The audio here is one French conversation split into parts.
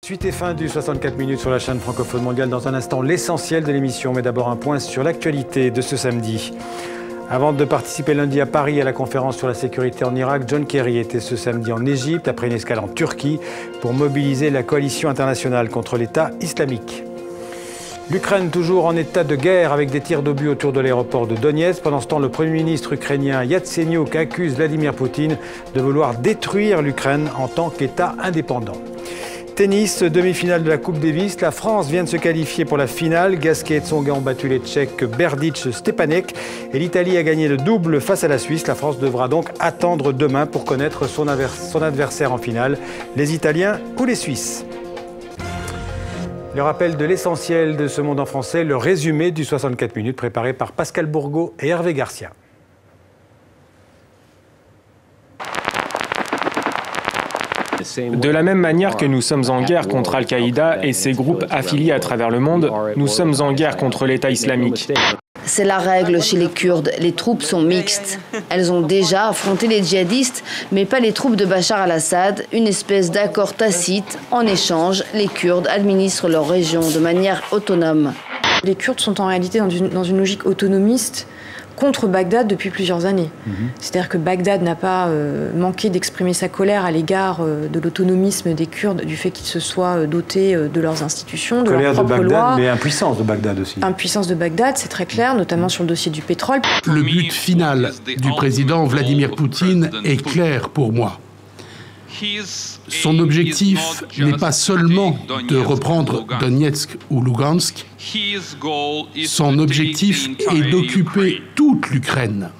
Suite et fin du 64 minutes sur la chaîne francophone mondiale. Dans un instant, l'essentiel de l'émission. Mais d'abord un point sur l'actualité de ce samedi. Avant de participer lundi à Paris à la conférence sur la sécurité en Irak, John Kerry était ce samedi en Égypte, après une escale en Turquie, pour mobiliser la coalition internationale contre l'État islamique. L'Ukraine toujours en état de guerre avec des tirs d'obus autour de l'aéroport de Donetsk. Pendant ce temps, le Premier ministre ukrainien Yatsenyuk accuse Vladimir Poutine de vouloir détruire l'Ukraine en tant qu'État indépendant. Tennis, demi-finale de la Coupe Davis. La France vient de se qualifier pour la finale. Gasquet et Tsonga ont battu les Tchèques Berdych, Stepanek. Et l'Italie a gagné le double face à la Suisse. La France devra donc attendre demain pour connaître son adversaire en finale. Les Italiens ou les Suisses. Le rappel de l'essentiel de ce monde en français, le résumé du 64 minutes préparé par Pascal Bourgault et Hervé Garcia. De la même manière que nous sommes en guerre contre Al-Qaïda et ses groupes affiliés à travers le monde, nous sommes en guerre contre l'État islamique. C'est la règle chez les Kurdes. Les troupes sont mixtes. Elles ont déjà affronté les djihadistes, mais pas les troupes de Bachar al-Assad. Une espèce d'accord tacite. En échange, les Kurdes administrent leur région de manière autonome. Les Kurdes sont en réalité dans une logique autonomiste contre Bagdad depuis plusieurs années. C'est-à-dire que Bagdad n'a pas manqué d'exprimer sa colère à l'égard de l'autonomisme des Kurdes, du fait qu'ils se soient dotés de leurs institutions, de leurs propres lois. Mais impuissance de Bagdad aussi. Impuissance de Bagdad, c'est très clair, notamment sur le dossier du pétrole. Le but final du président Vladimir Poutine est clair pour moi. Son objectif n'est pas seulement de reprendre Donetsk ou Lugansk, son objectif est d'occuper toute l'Ukraine.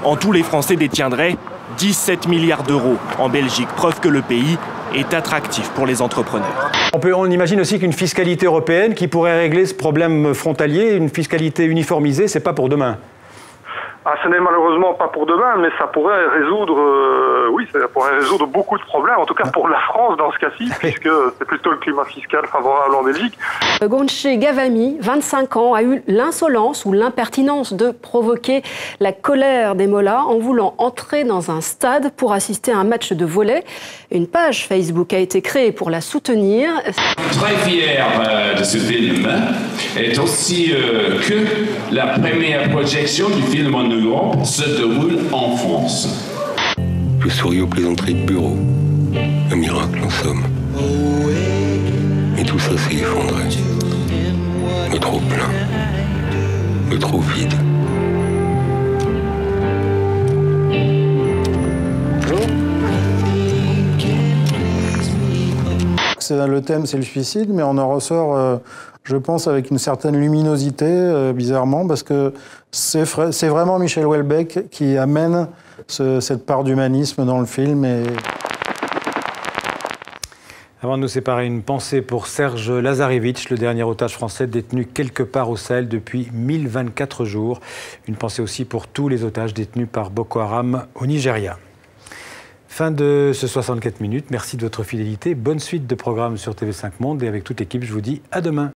En tout, les Français détiendraient 17 milliards d'euros en Belgique, preuve que le pays est attractif pour les entrepreneurs. On imagine aussi qu'une fiscalité européenne qui pourrait régler ce problème frontalier, une fiscalité uniformisée, c'est pas pour demain. Ah, ce n'est malheureusement pas pour demain, mais ça pourrait résoudre, ça pourrait résoudre beaucoup de problèmes, en tout cas pour la France dans ce cas-ci, puisque c'est plutôt le climat fiscal favorable en Belgique. Gonche Gavami, 25 ans, a eu l'insolence ou l'impertinence de provoquer la colère des mollahs en voulant entrer dans un stade pour assister à un match de volley. Une page Facebook a été créée pour la soutenir. Très fier de ce film est aussi que la première projection du film en Europe se déroule en France. Je souris aux plaisanteries de bureau. Un miracle en somme. Et tout ça s'est effondré. Le trop plein. Le trop vide. Le thème, c'est le suicide, mais on en ressort, je pense, avec une certaine luminosité, bizarrement, parce que c'est vraiment Michel Houellebecq qui amène cette part d'humanisme dans le film. Avant de nous séparer, une pensée pour Serge Lazarevitch, le dernier otage français détenu quelque part au Sahel depuis 1024 jours. Une pensée aussi pour tous les otages détenus par Boko Haram au Nigeria. Fin de ce 64 minutes. Merci de votre fidélité. Bonne suite de programmes sur TV5 Monde. Et avec toute l'équipe, je vous dis à demain.